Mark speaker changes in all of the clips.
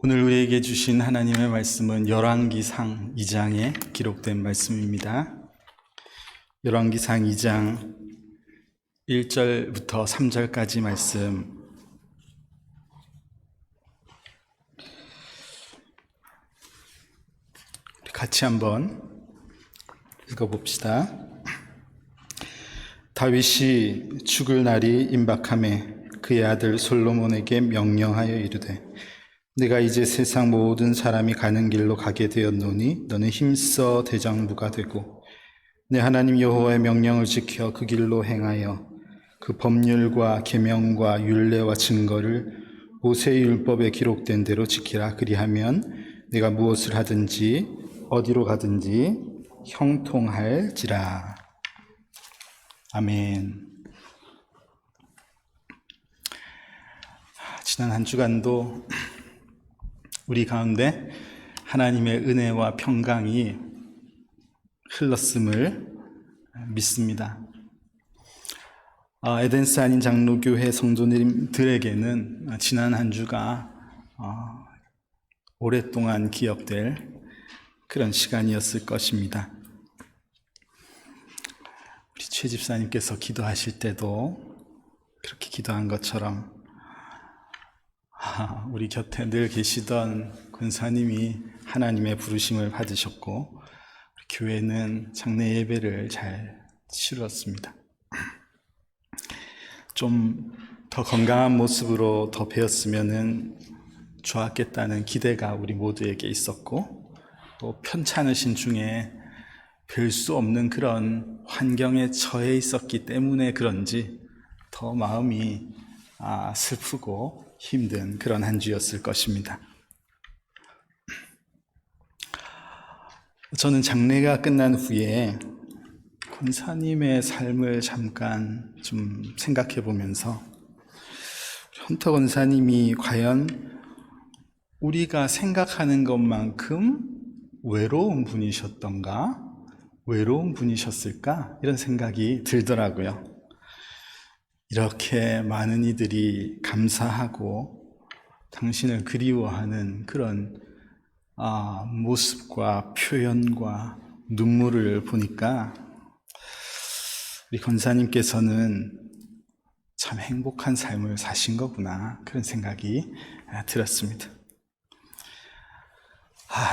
Speaker 1: 오늘 우리에게 주신 하나님의 말씀은 열왕기상 2장에 기록된 말씀입니다. 열왕기상 2장 1절부터 3절까지 말씀 같이 한번 읽어봅시다. 다윗이 죽을 날이 임박하매 그의 아들 솔로몬에게 명령하여 이르되 내가 이제 세상 모든 사람이 가는 길로 가게 되었노니 너는 힘써 대장부가 되고 내 하나님 여호와의 명령을 지켜 그 길로 행하여 그 법률과 계명과 율례와 증거를 모세의 율법에 기록된 대로 지키라. 그리하면 내가 무엇을 하든지 어디로 가든지 형통할지라. 아멘. 지난 한 주간도 우리 가운데 하나님의 은혜와 평강이 흘렀음을 믿습니다. 에덴스 한인 장로교회 성도님들에게는 지난 한 주가 오랫동안 기억될 그런 시간이었을 것입니다. 우리 최 집사님께서 기도하실 때도 그렇게 기도한 것처럼 우리 곁에 늘 계시던 권사님이 하나님의 부르심을 받으셨고 교회는 장례 예배를 잘 치루었습니다. 좀 더 건강한 모습으로 더 배웠으면 좋았겠다는 기대가 우리 모두에게 있었고 또 편찮으신 중에 뵐 수 없는 그런 환경에 처해 있었기 때문에 그런지 더 마음이 슬프고 힘든 그런 한 주였을 것입니다. 저는 장례가 끝난 후에 권사님의 삶을 잠깐 좀 생각해 보면서 헌터 권사님이 과연 우리가 생각하는 것만큼 외로운 분이셨던가? 외로운 분이셨을까? 이런 생각이 들더라고요. 이렇게 많은 이들이 감사하고 당신을 그리워하는 그런 모습과 표현과 눈물을 보니까 우리 권사님께서는 참 행복한 삶을 사신 거구나 그런 생각이 들었습니다.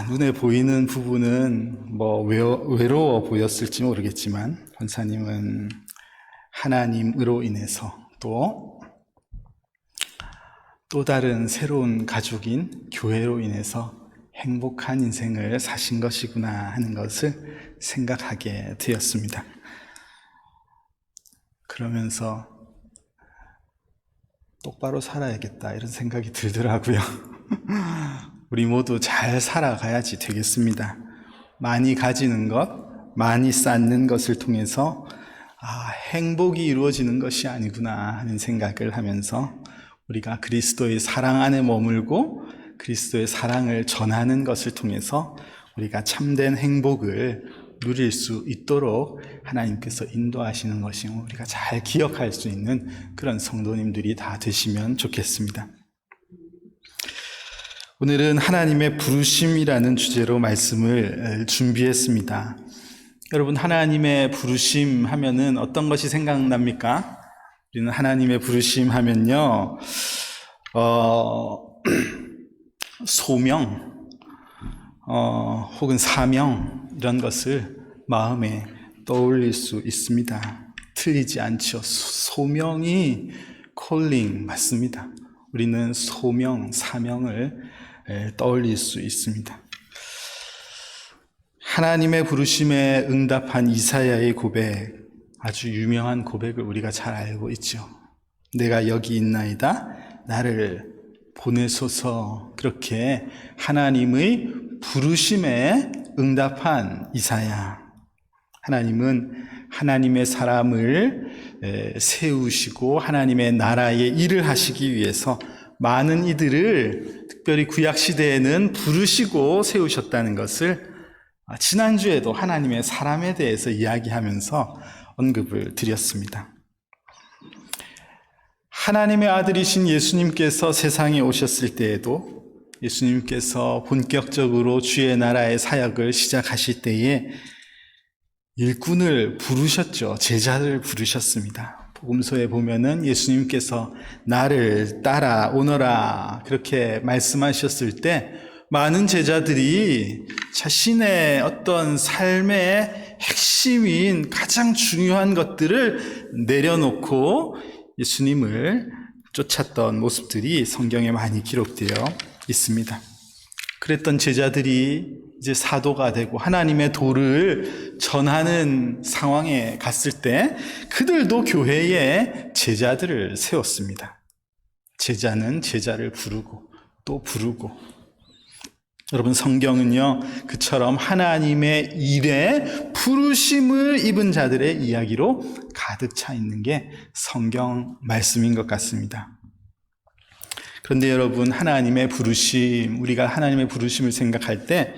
Speaker 1: 눈에 보이는 부분은 외로워 보였을지 모르겠지만 권사님은 하나님으로 인해서 또 다른 새로운 가족인 교회로 인해서 행복한 인생을 사신 것이구나 하는 것을 생각하게 되었습니다. 그러면서 똑바로 살아야겠다 이런 생각이 들더라고요. 우리 모두 잘 살아가야지 되겠습니다. 많이 가지는 것, 많이 쌓는 것을 통해서 행복이 이루어지는 것이 아니구나 하는 생각을 하면서 우리가 그리스도의 사랑 안에 머물고 그리스도의 사랑을 전하는 것을 통해서 우리가 참된 행복을 누릴 수 있도록 하나님께서 인도하시는 것이 우리가 잘 기억할 수 있는 그런 성도님들이 다 되시면 좋겠습니다. 오늘은 하나님의 부르심이라는 주제로 말씀을 준비했습니다. 여러분, 하나님의 부르심 하면은 어떤 것이 생각납니까? 우리는 하나님의 부르심 하면요, 소명, 혹은 사명, 이런 것을 마음에 떠올릴 수 있습니다. 틀리지 않죠. 소명이 콜링 맞습니다. 우리는 소명, 사명을 떠올릴 수 있습니다. 하나님의 부르심에 응답한 이사야의 고백, 아주 유명한 고백을 우리가 잘 알고 있죠. 내가 여기 있나이다, 나를 보내소서. 그렇게 하나님의 부르심에 응답한 이사야. 하나님은 하나님의 사람을 세우시고 하나님의 나라의 일을 하시기 위해서 많은 이들을 특별히 구약시대에는 부르시고 세우셨다는 것을 지난주에도 하나님의 사람에 대해서 이야기하면서 언급을 드렸습니다. 하나님의 아들이신 예수님께서 세상에 오셨을 때에도 예수님께서 본격적으로 주의 나라의 사역을 시작하실 때에 일꾼을 부르셨죠. 제자를 부르셨습니다. 복음서에 보면은 예수님께서 나를 따라오너라 그렇게 말씀하셨을 때 많은 제자들이 자신의 어떤 삶의 핵심인 가장 중요한 것들을 내려놓고 예수님을 쫓았던 모습들이 성경에 많이 기록되어 있습니다. 그랬던 제자들이 이제 사도가 되고 하나님의 도를 전하는 상황에 갔을 때 그들도 교회에 제자들을 세웠습니다. 제자는 제자를 부르고 또 부르고. 여러분, 성경은요 그처럼 하나님의 일에 부르심을 입은 자들의 이야기로 가득 차 있는 게 성경 말씀인 것 같습니다. 그런데 여러분, 하나님의 부르심, 우리가 하나님의 부르심을 생각할 때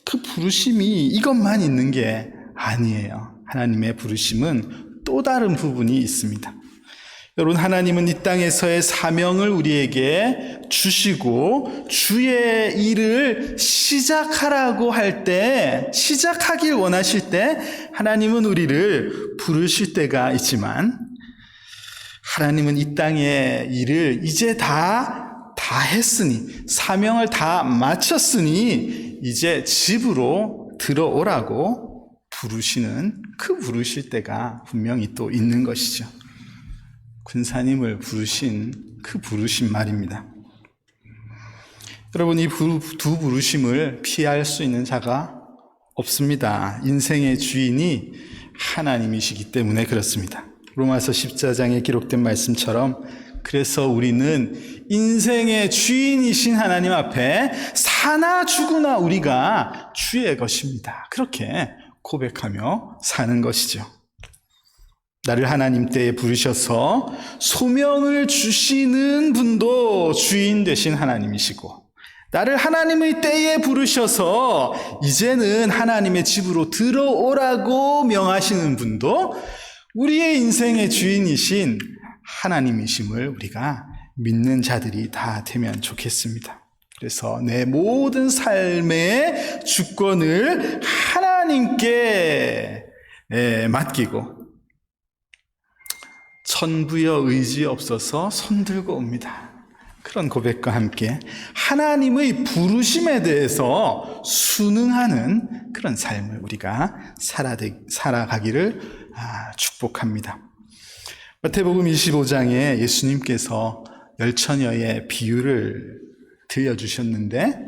Speaker 1: 그 부르심이 이것만 있는 게 아니에요. 하나님의 부르심은 또 다른 부분이 있습니다. 여러분, 하나님은 이 땅에서의 사명을 우리에게 주시고 주의 일을 시작하라고 할 때, 시작하길 원하실 때 하나님은 우리를 부르실 때가 있지만 하나님은 이 땅의 일을 이제 다 했으니, 사명을 다 마쳤으니 이제 집으로 들어오라고 부르시는, 그 부르실 때가 분명히 또 있는 것이죠. 군사님을 부르신 그 부르심 말입니다. 여러분, 이 두 부르심을 피할 수 있는 자가 없습니다. 인생의 주인이 하나님이시기 때문에 그렇습니다. 로마서 14장에 기록된 말씀처럼 그래서 우리는 인생의 주인이신 하나님 앞에 사나 죽으나 우리가 주의 것입니다. 그렇게 고백하며 사는 것이죠. 나를 하나님 때에 부르셔서 소명을 주시는 분도 주인 되신 하나님이시고, 나를 하나님의 때에 부르셔서 이제는 하나님의 집으로 들어오라고 명하시는 분도 우리의 인생의 주인이신 하나님이심을 우리가 믿는 자들이 다 되면 좋겠습니다. 그래서 내 모든 삶의 주권을 하나님께 맡기고, 천부여 의지 없어서 손들고 옵니다. 그런 고백과 함께 하나님의 부르심에 대해서 순응하는 그런 삶을 우리가 살아가기를 축복합니다. 마태복음 25장에 예수님께서 열처녀의 비유를 들려주셨는데,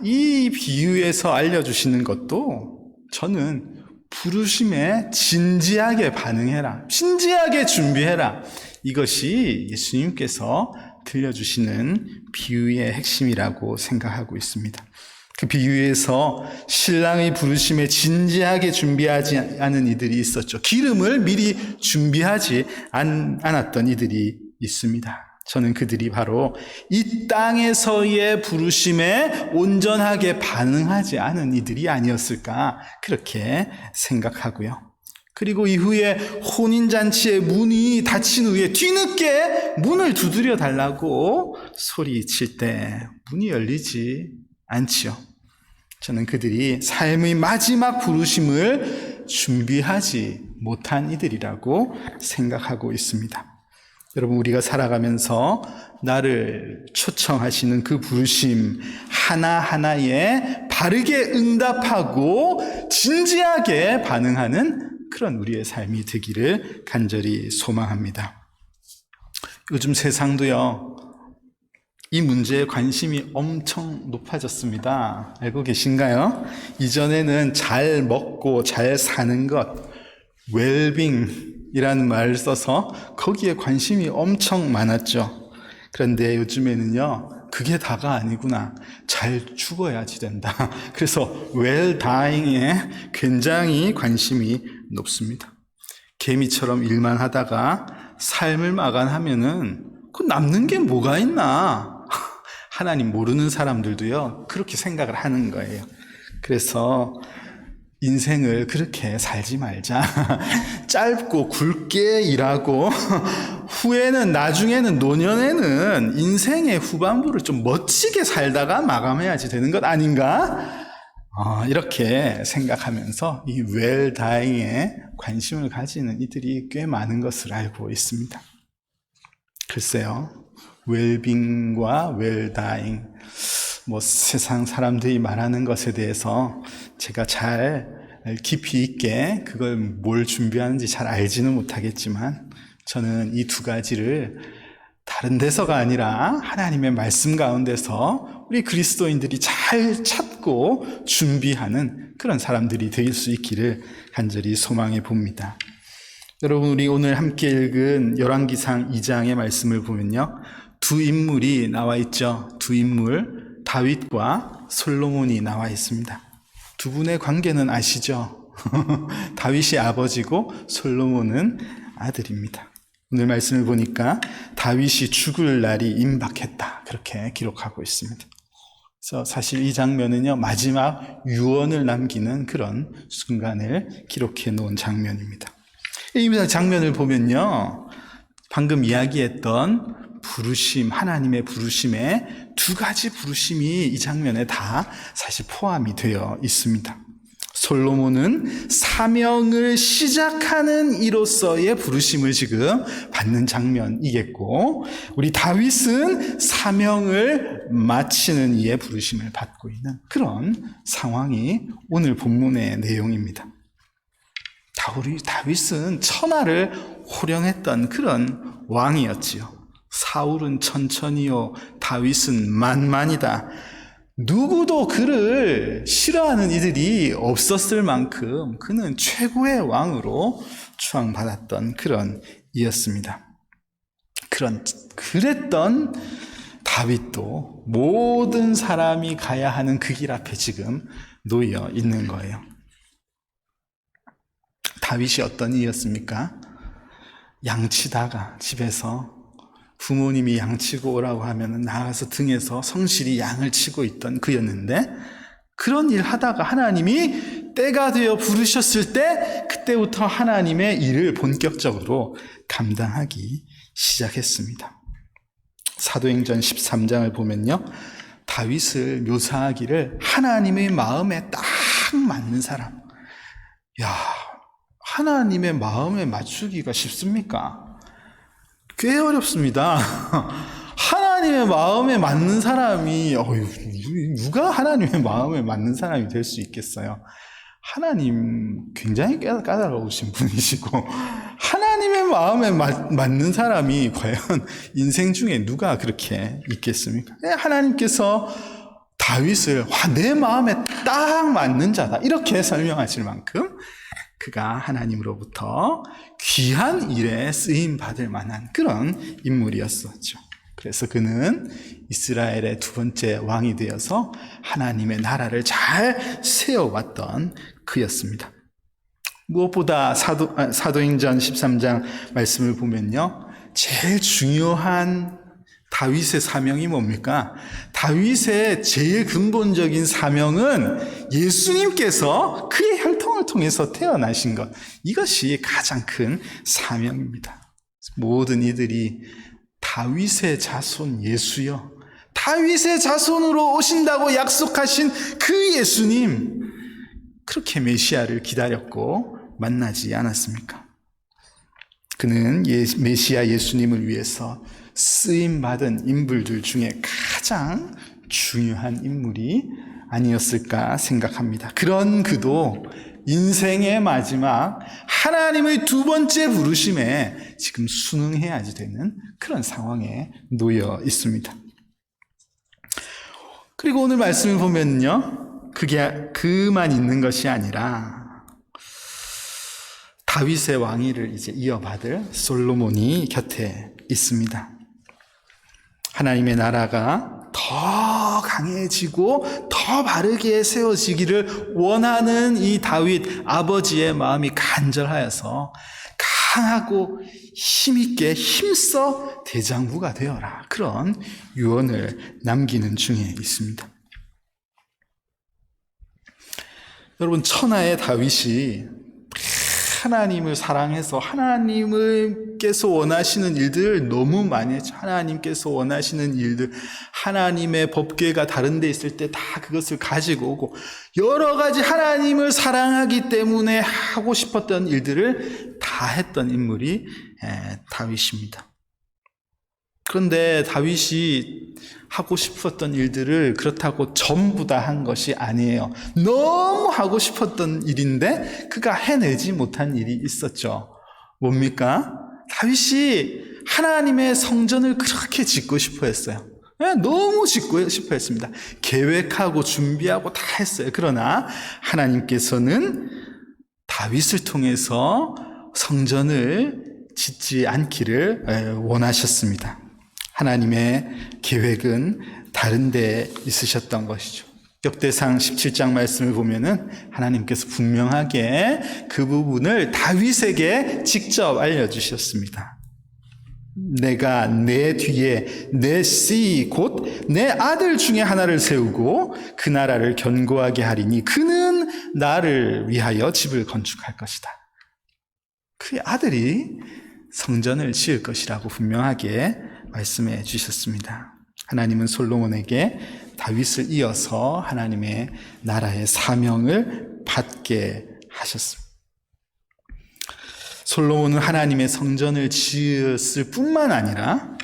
Speaker 1: 이 비유에서 알려주시는 것도 저는 부르심에 진지하게 반응해라, 진지하게 준비해라, 이것이 예수님께서 들려주시는 비유의 핵심이라고 생각하고 있습니다. 그 비유에서 신랑의 부르심에 진지하게 준비하지 않은 이들이 있었죠. 기름을 미리 준비하지 않았던 이들이 있습니다. 저는 그들이 바로 이 땅에서의 부르심에 온전하게 반응하지 않은 이들이 아니었을까 그렇게 생각하고요. 그리고 이후에 혼인잔치의 문이 닫힌 후에 뒤늦게 문을 두드려 달라고 소리칠 때 문이 열리지 않지요. 저는 그들이 삶의 마지막 부르심을 준비하지 못한 이들이라고 생각하고 있습니다. 여러분, 우리가 살아가면서 나를 초청하시는 그 부르심 하나하나에 바르게 응답하고 진지하게 반응하는 그런 우리의 삶이 되기를 간절히 소망합니다. 요즘 세상도요, 이 문제에 관심이 엄청 높아졌습니다. 알고 계신가요? 이전에는 잘 먹고 잘 사는 것, 웰빙이라는 말을 써서 거기에 관심이 엄청 많았죠. 그런데 요즘에는요, 그게 다가 아니구나. 잘 죽어야지 된다. 그래서 웰다잉에 굉장히 관심이 높습니다. 개미처럼 일만 하다가 삶을 마감하면은 그 남는 게 뭐가 있나? 하나님 모르는 사람들도요, 그렇게 생각을 하는 거예요. 그래서 인생을 그렇게 살지 말자. 짧고 굵게 일하고 후에는, 나중에는, 노년에는 인생의 후반부를 좀 멋지게 살다가 마감해야지 되는 것 아닌가? 이렇게 생각하면서 이 웰다잉에 관심을 가지는 이들이 꽤 많은 것을 알고 있습니다. 글쎄요, 웰빙과 웰다잉, 세상 사람들이 말하는 것에 대해서 제가 잘 깊이 있게 그걸 뭘 준비하는지 잘 알지는 못하겠지만, 저는 이 두 가지를 다른 데서가 아니라 하나님의 말씀 가운데서 우리 그리스도인들이 잘 찾고 준비하는 그런 사람들이 될 수 있기를 간절히 소망해 봅니다. 여러분, 우리 오늘 함께 읽은 열왕기상 2장의 말씀을 보면요, 두 인물이 나와 있죠. 두 인물, 다윗과 솔로몬이 나와 있습니다. 두 분의 관계는 아시죠? 다윗이 아버지고 솔로몬은 아들입니다. 오늘 말씀을 보니까 다윗이 죽을 날이 임박했다, 그렇게 기록하고 있습니다. 그래서 사실 이 장면은요, 마지막 유언을 남기는 그런 순간을 기록해 놓은 장면입니다. 이 장면을 보면요, 방금 이야기했던 부르심, 하나님의 부르심에 두 가지 부르심이 이 장면에 다 사실 포함이 되어 있습니다. 솔로몬은 사명을 시작하는 이로서의 부르심을 지금 받는 장면이겠고, 우리 다윗은 사명을 마치는 이의 부르심을 받고 있는 그런 상황이 오늘 본문의 내용입니다. 다윗은 천하를 호령했던 그런 왕이었지요. 사울은 천천히요, 다윗은 만만이다. 누구도 그를 싫어하는 이들이 없었을 만큼 그는 최고의 왕으로 추앙받았던 그런 이였습니다. 그랬던 다윗도 모든 사람이 가야 하는 그 길 앞에 지금 놓여 있는 거예요. 다윗이 어떤 이였습니까? 양치다가 집에서 부모님이 양치고 오라고 하면 나가서 등에서 성실히 양을 치고 있던 그였는데, 그런 일 하다가 하나님이 때가 되어 부르셨을 때 그때부터 하나님의 일을 본격적으로 감당하기 시작했습니다. 사도행전 13장을 보면요, 다윗을 묘사하기를 하나님의 마음에 딱 맞는 사람. 하나님의 마음에 맞추기가 쉽습니까? 꽤 어렵습니다. 하나님의 마음에 맞는 사람이, 누가 하나님의 마음에 맞는 사람이 될 수 있겠어요? 하나님 굉장히 까다로우신 분이시고, 하나님의 마음에 맞는 사람이 과연 인생 중에 누가 그렇게 있겠습니까? 하나님께서 다윗을 내 마음에 딱 맞는 자다, 이렇게 설명하실 만큼 그가 하나님으로부터 귀한 일에 쓰임받을 만한 그런 인물이었었죠. 그래서 그는 이스라엘의 두 번째 왕이 되어서 하나님의 나라를 잘 세워왔던 그였습니다. 무엇보다 사도행전 13장 말씀을 보면요, 제일 중요한 다윗의 사명이 뭡니까? 다윗의 제일 근본적인 사명은 예수님께서 그의 혈통을 통해서 태어나신 것, 이것이 가장 큰 사명입니다. 모든 이들이 다윗의 자손 예수여, 다윗의 자손으로 오신다고 약속하신 그 예수님, 그렇게 메시아를 기다렸고 만나지 않았습니까? 그는 메시아 예수님을 위해서 쓰임받은 인물들 중에 가장 중요한 인물이 아니었을까 생각합니다. 그런 그도 인생의 마지막 하나님의 두 번째 부르심에 지금 순응해야지 되는 그런 상황에 놓여 있습니다. 그리고 오늘 말씀을 보면요, 그게 그만 있는 것이 아니라 다윗의 왕위를 이제 이어받을 솔로몬이 곁에 있습니다. 하나님의 나라가 더 강해지고 더 바르게 세워지기를 원하는 이 다윗 아버지의 마음이 간절하여서 강하고 힘있게 힘써 대장부가 되어라, 그런 유언을 남기는 중에 있습니다. 여러분, 천하의 다윗이 하나님을 사랑해서 하나님을 하나님께서 원하시는 일들 너무 많이 했죠. 하나님께서 원하시는 일들, 하나님의 법궤가 다른 데 있을 때 다 그것을 가지고 오고 여러 가지 하나님을 사랑하기 때문에 하고 싶었던 일들을 다 했던 인물이 다윗입니다. 그런데 다윗이 하고 싶었던 일들을 그렇다고 전부 다 한 것이 아니에요. 너무 하고 싶었던 일인데 그가 해내지 못한 일이 있었죠. 뭡니까? 다윗이 하나님의 성전을 그렇게 짓고 싶어 했어요. 너무 짓고 싶어 했습니다. 계획하고 준비하고 다 했어요. 그러나 하나님께서는 다윗을 통해서 성전을 짓지 않기를 원하셨습니다. 하나님의 계획은 다른 데 있으셨던 것이죠. 역대상 17장 말씀을 보면은 하나님께서 분명하게 그 부분을 다윗에게 직접 알려주셨습니다. 내가 내 뒤에 내 씨 곧 내 아들 중에 하나를 세우고 그 나라를 견고하게 하리니 그는 나를 위하여 집을 건축할 것이다. 그의 아들이 성전을 지을 것이라고 분명하게 말씀해 주셨습니다. 하나님은 솔로몬에게 다윗을 이어서 하나님의 나라의 사명을 받게 하셨습니다. 솔로몬은 하나님의 성전을 지었을 뿐만 아니라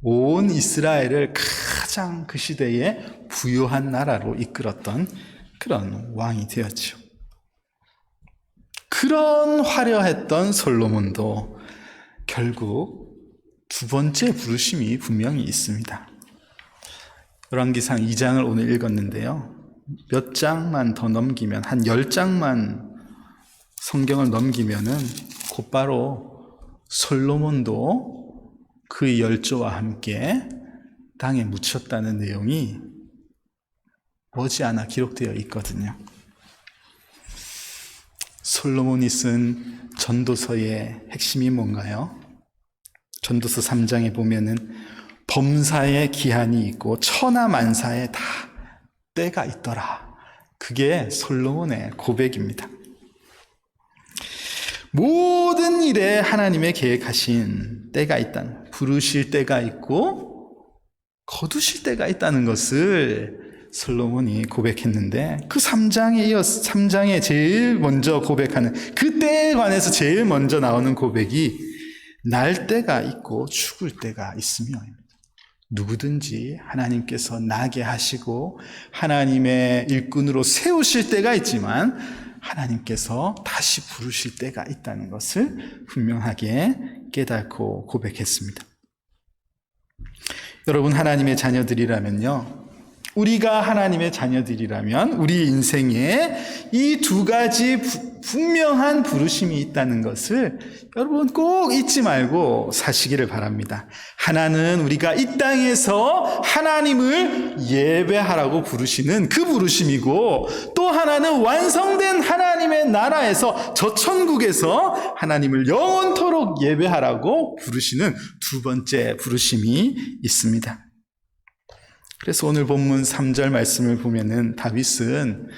Speaker 1: 온 이스라엘을 가장 그 시대에 부유한 나라로 이끌었던 그런 왕이 되었죠. 그런 화려했던 솔로몬도 결국 두 번째 부르심이 분명히 있습니다. 열왕기상 2장을 오늘 읽었는데요. 몇 장만 더 넘기면, 한 10장만 성경을 넘기면은 곧바로 솔로몬도 그의 열조와 함께 땅에 묻혔다는 내용이 머지않아 기록되어 있거든요. 솔로몬이 쓴 전도서의 핵심이 뭔가요? 전도서 3장에 보면은 범사에 기한이 있고 천하만사에 다 때가 있더라. 그게 솔로몬의 고백입니다. 모든 일에 하나님의 계획하신 때가 있다는, 부르실 때가 있고 거두실 때가 있다는 것을 솔로몬이 고백했는데 그 3장에 제일 먼저 고백하는 그 때에 관해서 제일 먼저 나오는 고백이 날 때가 있고 죽을 때가 있으며, 누구든지 하나님께서 나게 하시고 하나님의 일꾼으로 세우실 때가 있지만 하나님께서 다시 부르실 때가 있다는 것을 분명하게 깨닫고 고백했습니다. 여러분, 하나님의 자녀들이라면요, 우리가 하나님의 자녀들이라면 우리 인생에 이 두 가지 분명한 부르심이 있다는 것을 여러분 꼭 잊지 말고 사시기를 바랍니다. 하나는 우리가 이 땅에서 하나님을 예배하라고 부르시는 그 부르심이고, 또 하나는 완성된 하나님의 나라에서 저 천국에서 하나님을 영원토록 예배하라고 부르시는 두 번째 부르심이 있습니다. 그래서 오늘 본문 3절 말씀을 보면은 다윗은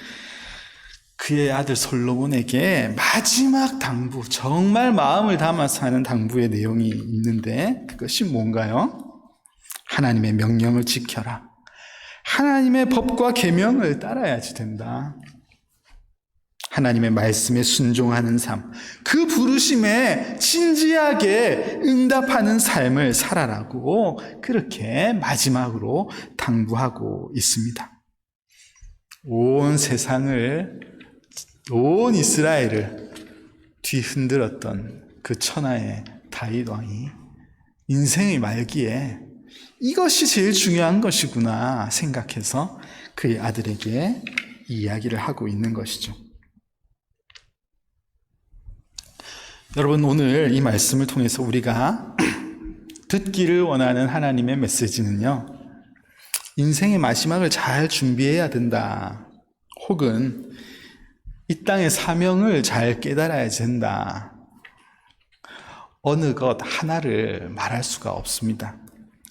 Speaker 1: 그의 아들 솔로몬에게 마지막 당부, 정말 마음을 담아서 하는 당부의 내용이 있는데 그것이 뭔가요? 하나님의 명령을 지켜라. 하나님의 법과 계명을 따라야지 된다. 하나님의 말씀에 순종하는 삶, 그 부르심에 진지하게 응답하는 삶을 살아라고 그렇게 마지막으로 당부하고 있습니다. 온 세상을, 온 이스라엘을 뒤흔들었던 그 천하의 다윗 왕이 인생의 말기에 이것이 제일 중요한 것이구나 생각해서 그의 아들에게 이 이야기를 하고 있는 것이죠. 여러분, 오늘 이 말씀을 통해서 우리가 듣기를 원하는 하나님의 메시지는요, 인생의 마지막을 잘 준비해야 된다, 혹은 이 땅의 사명을 잘 깨달아야 된다, 어느 것 하나를 말할 수가 없습니다.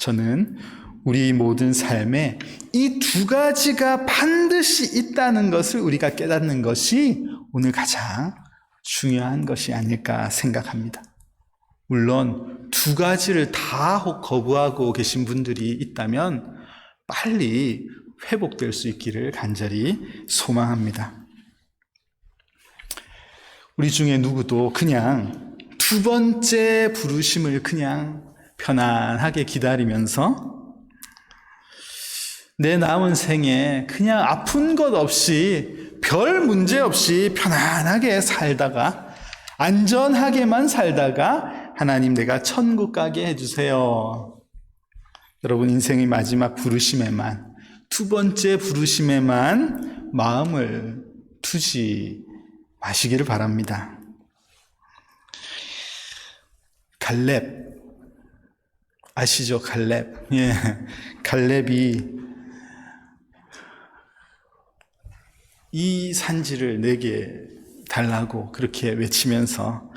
Speaker 1: 저는 우리 모든 삶에 이 두 가지가 반드시 있다는 것을 우리가 깨닫는 것이 오늘 가장 중요한 것이 아닐까 생각합니다. 물론 두 가지를 다 거부하고 계신 분들이 있다면 빨리 회복될 수 있기를 간절히 소망합니다. 우리 중에 누구도 그냥 두 번째 부르심을 그냥 편안하게 기다리면서 내 남은 생에 그냥 아픈 것 없이 별 문제 없이 편안하게 살다가 안전하게만 살다가 하나님 내가 천국 가게 해주세요. 여러분 인생의 마지막 부르심에만 두 번째 부르심에만 마음을 두지 마시기를 바랍니다. 갈렙 아시죠? 갈렙. 예. 갈렙이 이 산지를 내게 달라고 그렇게 외치면서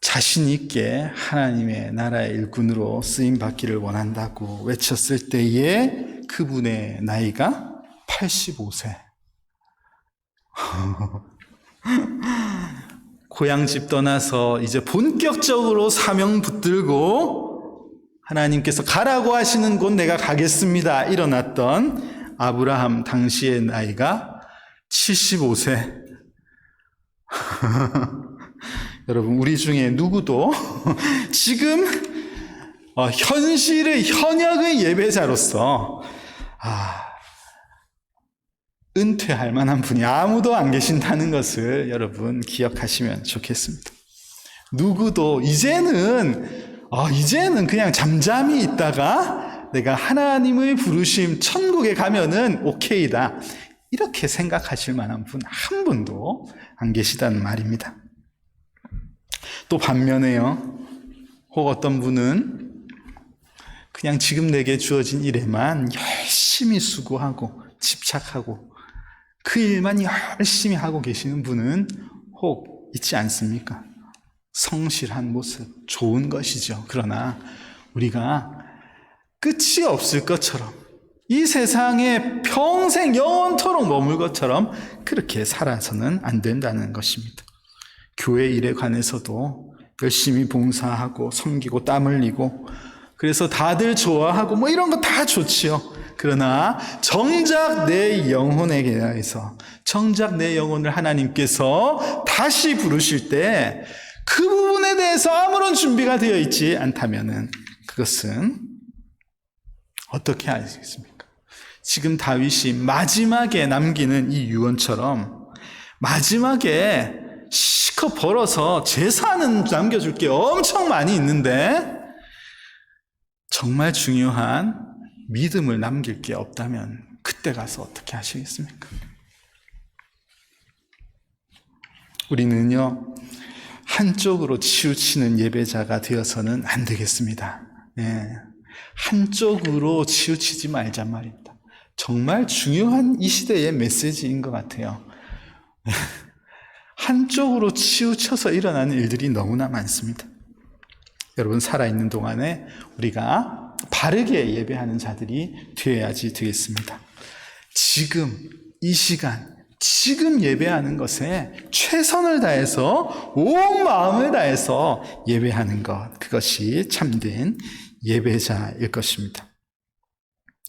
Speaker 1: 자신 있게 하나님의 나라의 일꾼으로 쓰임 받기를 원한다고 외쳤을 때에 그분의 나이가 85세. 고향 집 떠나서 이제 본격적으로 사명 붙들고 하나님께서 가라고 하시는 곳 내가 가겠습니다. 일어났던 아브라함 당시의 나이가 75세. 여러분 우리 중에 누구도 지금 현역의 예배자로서 은퇴할 만한 분이 아무도 안 계신다는 것을 여러분 기억하시면 좋겠습니다. 누구도 이제는 그냥 잠잠히 있다가 내가 하나님의 부르심 천국에 가면은 오케이다 이렇게 생각하실 만한 분 한 분도 안 계시다는 말입니다. 또 반면에요, 혹 어떤 분은 그냥 지금 내게 주어진 일에만 열심히 수고하고 집착하고 그 일만 열심히 하고 계시는 분은 혹 있지 않습니까? 성실한 모습 좋은 것이죠. 그러나 우리가 끝이 없을 것처럼 이 세상에 평생 영원토록 머물 것처럼 그렇게 살아서는 안 된다는 것입니다. 교회 일에 관해서도 열심히 봉사하고 섬기고 땀 흘리고 그래서 다들 좋아하고 이런 거 다 좋지요. 그러나 정작 내 영혼에 대해서 정작 내 영혼을 하나님께서 다시 부르실 때 그 부분에 대해서 아무런 준비가 되어 있지 않다면은 그것은 어떻게 하시겠습니까? 지금 다윗이 마지막에 남기는 이 유언처럼 마지막에 실컷 벌어서 재산은 남겨줄 게 엄청 많이 있는데 정말 중요한 믿음을 남길 게 없다면 그때 가서 어떻게 하시겠습니까? 우리는요 한쪽으로 치우치는 예배자가 되어서는 안 되겠습니다. 예. 한쪽으로 치우치지 말란 말입니다. 정말 중요한 이 시대의 메시지인 것 같아요. 한쪽으로 치우쳐서 일어나는 일들이 너무나 많습니다. 여러분 살아있는 동안에 우리가 바르게 예배하는 자들이 되어야지 되겠습니다. 지금 이 시간 지금 예배하는 것에 최선을 다해서 온 마음을 다해서 예배하는 것 그것이 참된 예배자일 것입니다.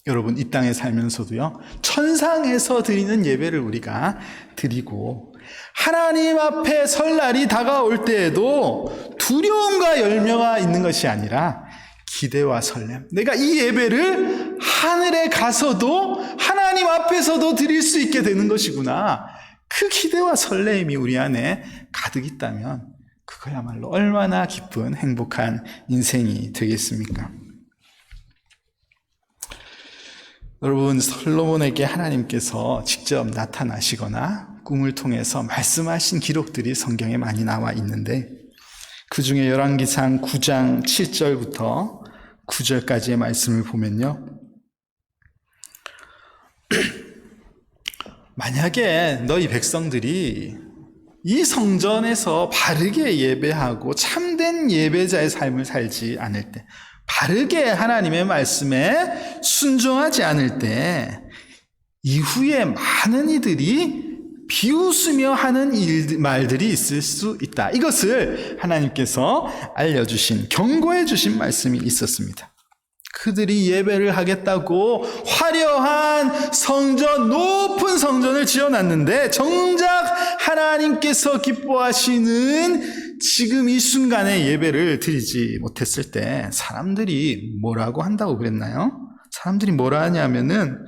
Speaker 1: 여러분 이 땅에 살면서도요 천상에서 드리는 예배를 우리가 드리고 하나님 앞에 설 날이 다가올 때에도 두려움과 열매가 있는 것이 아니라 기대와 설렘. 내가 이 예배를 하늘에 가서도 하나님 앞에서도 드릴 수 있게 되는 것이구나. 그 기대와 설렘이 우리 안에 가득 있다면 그거야말로 얼마나 기쁜 행복한 인생이 되겠습니까? 여러분 솔로몬에게 하나님께서 직접 나타나시거나 꿈을 통해서 말씀하신 기록들이 성경에 많이 나와 있는데 그 중에 열왕기상 9장 7절부터 9절까지의 말씀을 보면요. 만약에 너희 백성들이 이 성전에서 바르게 예배하고 참된 예배자의 삶을 살지 않을 때, 바르게 하나님의 말씀에 순종하지 않을 때, 이후에 많은 이들이 비웃으며 하는 말들이 있을 수 있다. 이것을 하나님께서 알려주신, 경고해 주신 말씀이 있었습니다. 그들이 예배를 하겠다고 화려한 성전, 높은 성전을 지어놨는데 정작 하나님께서 기뻐하시는 지금 이 순간에 예배를 드리지 못했을 때 사람들이 뭐라고 한다고 그랬나요? 사람들이 뭐라 하냐면은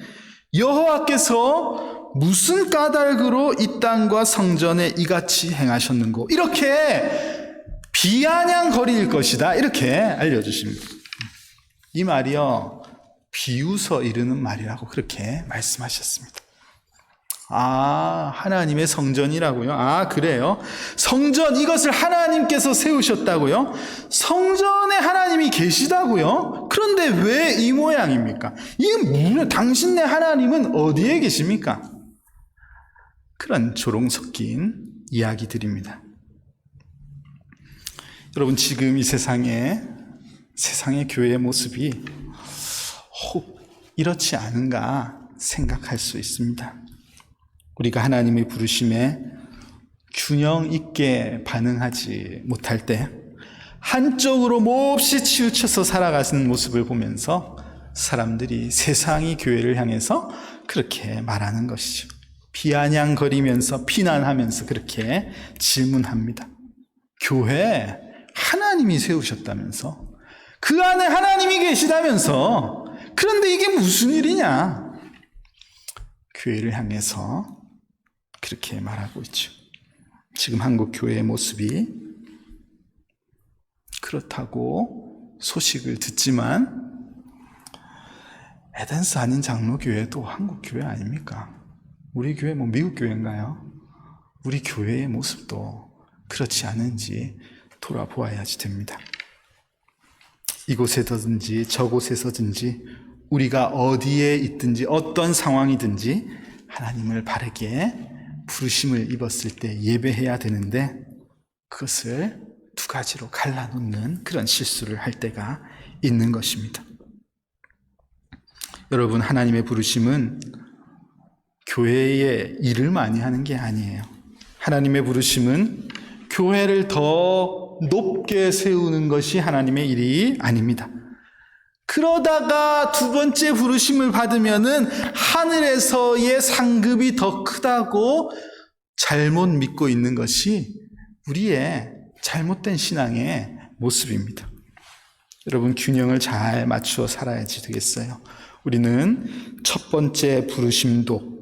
Speaker 1: 여호와께서 무슨 까닭으로 이 땅과 성전에 이같이 행하셨는고, 이렇게 비아냥거릴 것이다, 이렇게 알려주십니다. 이 말이요, 비웃어 이르는 말이라고 그렇게 말씀하셨습니다. 아, 하나님의 성전이라고요? 아, 그래요? 성전, 이것을 하나님께서 세우셨다고요? 성전에 하나님이 계시다고요? 그런데 왜 이 모양입니까? 이게 무슨, 당신네 하나님은 어디에 계십니까? 그런 조롱 섞인 이야기들입니다. 여러분, 지금 이 세상의 교회의 모습이 혹 이렇지 않은가 생각할 수 있습니다. 우리가 하나님의 부르심에 균형 있게 반응하지 못할 때 한쪽으로 몹시 치우쳐서 살아가는 모습을 보면서 사람들이 세상이 교회를 향해서 그렇게 말하는 것이죠. 비아냥거리면서 비난하면서 그렇게 질문합니다. 교회 하나님이 세우셨다면서, 그 안에 하나님이 계시다면서, 그런데 이게 무슨 일이냐? 교회를 향해서 그렇게 말하고 있죠. 지금 한국 교회의 모습이 그렇다고 소식을 듣지만, 에덴스 아닌 장로교회도 한국 교회 아닙니까? 우리 교회 뭐 미국 교회인가요? 우리 교회의 모습도 그렇지 않은지 돌아보아야지 됩니다. 이곳에서든지 저곳에서든지 우리가 어디에 있든지 어떤 상황이든지 하나님을 바르게 부르심을 입었을 때 예배해야 되는데, 그것을 두 가지로 갈라놓는 그런 실수를 할 때가 있는 것입니다. 여러분, 하나님의 부르심은 교회에 일을 많이 하는 게 아니에요. 하나님의 부르심은 교회를 더 높게 세우는 것이 하나님의 일이 아닙니다. 그러다가 두 번째 부르심을 받으면은 하늘에서의 상급이 더 크다고 잘못 믿고 있는 것이 우리의 잘못된 신앙의 모습입니다. 여러분, 균형을 잘 맞추어 살아야지 되겠어요. 우리는 첫 번째 부르심도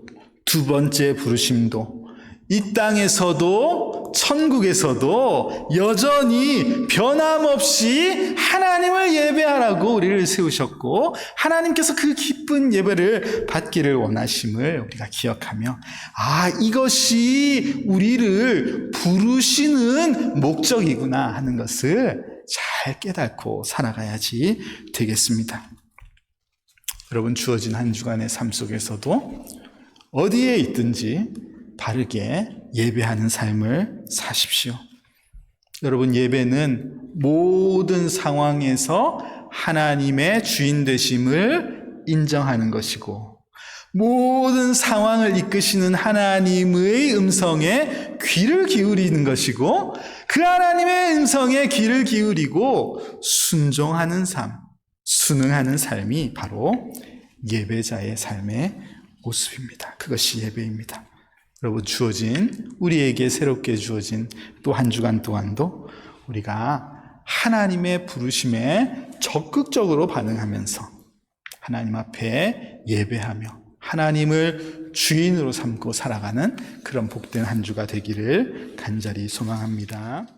Speaker 1: 두 번째 부르심도 이 땅에서도 천국에서도 여전히 변함없이 하나님을 예배하라고 우리를 세우셨고, 하나님께서 그 기쁜 예배를 받기를 원하심을 우리가 기억하며, 아, 이것이 우리를 부르시는 목적이구나 하는 것을 잘 깨닫고 살아가야지 되겠습니다. 여러분, 주어진 한 주간의 삶 속에서도 어디에 있든지 바르게 예배하는 삶을 사십시오. 여러분, 예배는 모든 상황에서 하나님의 주인 되심을 인정하는 것이고, 모든 상황을 이끄시는 하나님의 음성에 귀를 기울이는 것이고, 그 하나님의 음성에 귀를 기울이고 순종하는 삶, 순응하는 삶이 바로 예배자의 삶의 모습입니다. 그것이 예배입니다. 여러분, 우리에게 새롭게 주어진 또 한 주간 동안도 우리가 하나님의 부르심에 적극적으로 반응하면서 하나님 앞에 예배하며 하나님을 주인으로 삼고 살아가는 그런 복된 한 주가 되기를 간절히 소망합니다.